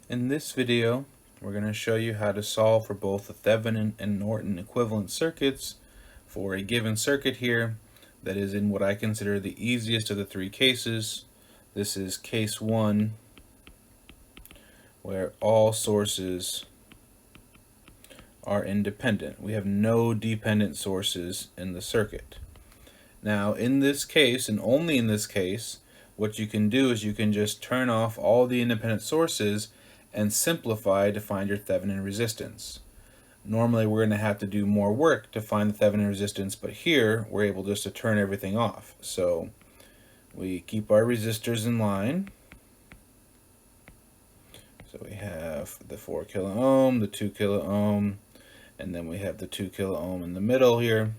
In this video, we're going to show you how to solve for both the Thevenin and Norton equivalent circuits for a given circuit here that is in what I consider the easiest of the three cases. This is case 1, where all sources are independent. We have no dependent sources in the circuit. Now, in this case, and only in this case, what you can do is you can just turn off all the independent sources and simplify to find your Thevenin resistance. Normally we're going to have to do more work to find the Thevenin resistance, but here we're able just to turn everything off. So we keep our resistors in line. So we have the 4 kilo ohm, the 2 kilo ohm, and then we have the 2 kilo ohm in the middle here.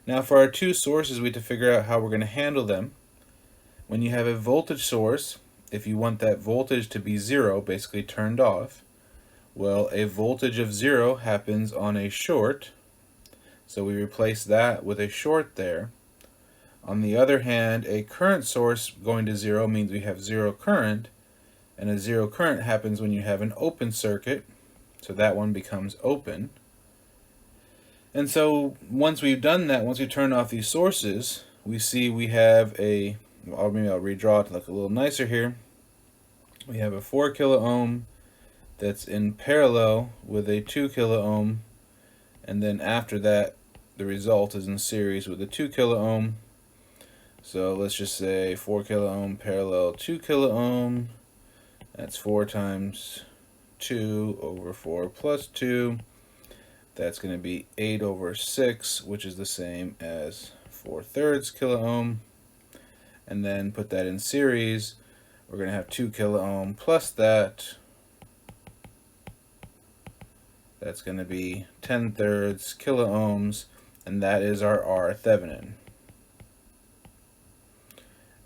Now for our two sources, we have to figure out how we're going to handle them. When you have a voltage source, if you want that voltage to be 0, basically turned off, well, a voltage of 0 happens on a short, so we replace that with a short there. On the other hand, a current source going to 0 means we have 0 current, and a 0 current happens when you have an open circuit, so that one becomes open. And so once we've done that, once we turn off these sources, we see we have a, or maybe I'll redraw it to look a little nicer here. We have a 4 kilo ohm that's in parallel with a 2 kilo ohm, and then after that the result is in series with a 2 kilo ohm. So let's just say 4 kilo ohm parallel 2 kilo ohm. That's 4 times 2 over 4 plus 2. That's going to be 8 over 6, which is the same as 4/3 kilo ohm. And then put that in series. We're going to have 2 kilo ohm plus that. That's going to be 10/3 kilo ohms, and that is our R Thevenin.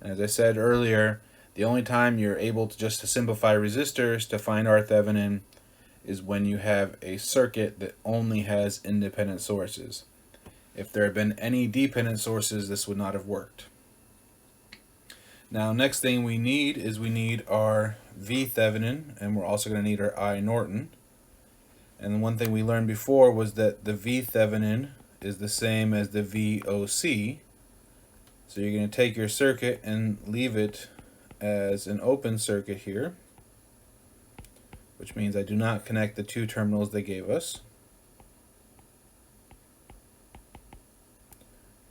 And as I said earlier, the only time you're able to just to simplify resistors to find R Thevenin is when you have a circuit that only has independent sources. If there had been any dependent sources, this would not have worked. Now, next thing we need is we need our V Thevenin, and we're also going to need our I Norton. And one thing we learned before was that the V Thevenin is the same as the VOC. So you're going to take your circuit and leave it as an open circuit here, which means I do not connect the two terminals they gave us.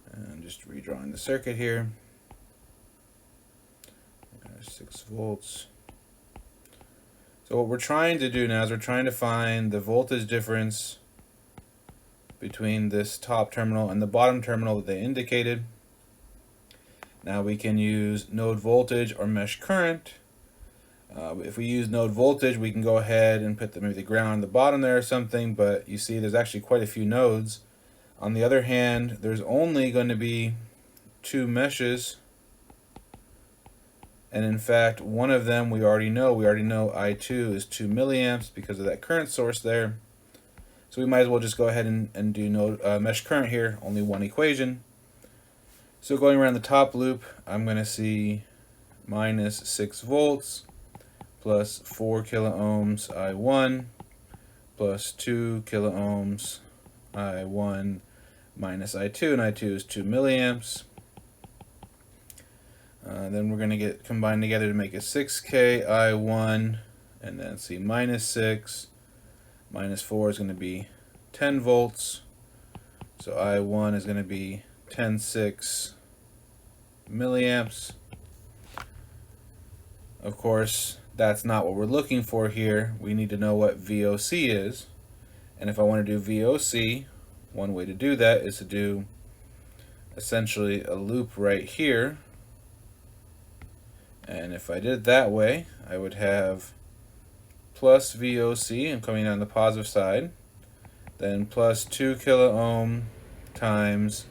And just redrawing the circuit here. 6 volts. So what we're trying to do now is we're trying to find the voltage difference between this top terminal and the bottom terminal that they indicated. Now we can use node voltage or mesh current. If we use node voltage, we can go ahead and put maybe the ground on the bottom there or something, but you see there's actually quite a few nodes. On the other hand, there's only going to be 2 meshes, and in fact one of them we already know I2 is 2 milliamps because of that current source there. So we might as well just go ahead and do node mesh current here, only one equation. So going around the top loop, I'm going to see minus 6 volts plus 4 kilo ohms I1 plus 2 kilo ohms I1 minus I2, and I2 is 2 milliamps. Then we're going to get combined together to make a 6K I1, and then see minus 6 minus 4 is going to be 10 volts. So I1 is going to be 10.6 milliamps. Of course, that's not what we're looking for here. We need to know what VOC is. And if I want to do VOC, one way to do that is to do essentially a loop right here. And if I did it that way, I would have plus VOC, and coming down the positive side, then plus 2 kilo ohm times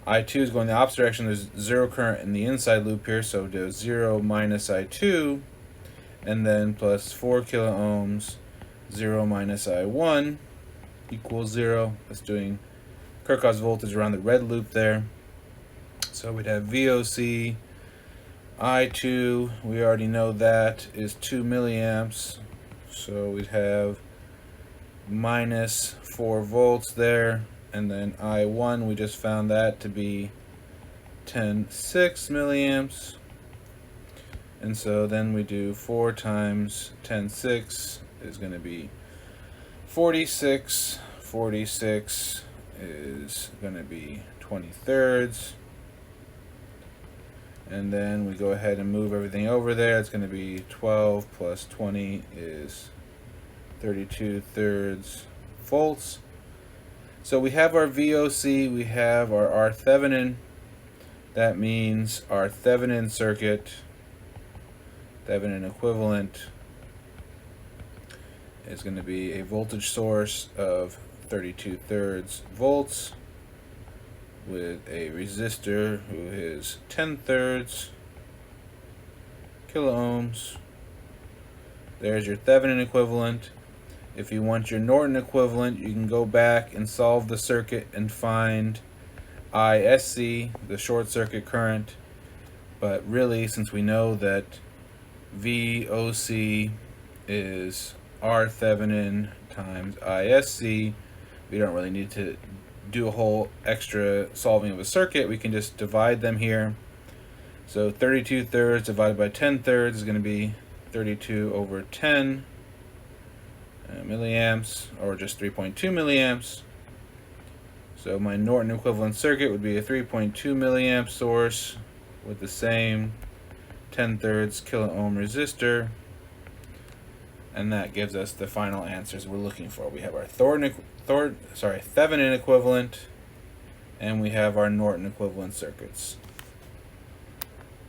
I2 is going the opposite direction. There's 0 current in the inside loop here, so do 0 minus I2, and then plus 4 kilo ohms, 0 minus I1 equals 0. That's doing Kirchhoff's voltage around the red loop there. So we'd have VOC I2, we already know that is 2 milliamps. So we'd have minus 4 volts there. And then I1, we just found that to be 10.6 milliamps. And so then we do 4 times 10.6 is going to be 46. 46 is going to be 20/3. And then we go ahead and move everything over there. It's going to be 12 plus 20 is 32/3 volts. So we have our VOC, we have our R Thevenin. That means our Thevenin circuit, Thevenin equivalent, is going to be a voltage source of 32/3 volts with a resistor who is 10/3 kilo ohms. There's your Thevenin equivalent. If you want your Norton equivalent, you can go back and solve the circuit and find ISC, the short circuit current. But really, since we know that VOC is R Thevenin times ISC, we don't really need to do a whole extra solving of a circuit. We can just divide them here. So 32/3 divided by 10/3 is going to be 32 over 10 milliamps, or just 3.2 milliamps. So my Norton equivalent circuit would be a 3.2 milliamp source with the same 10/3 kilo ohm resistor. And that gives us the final answers we're looking for. We have our Thevenin equivalent, and we have our Norton equivalent circuits.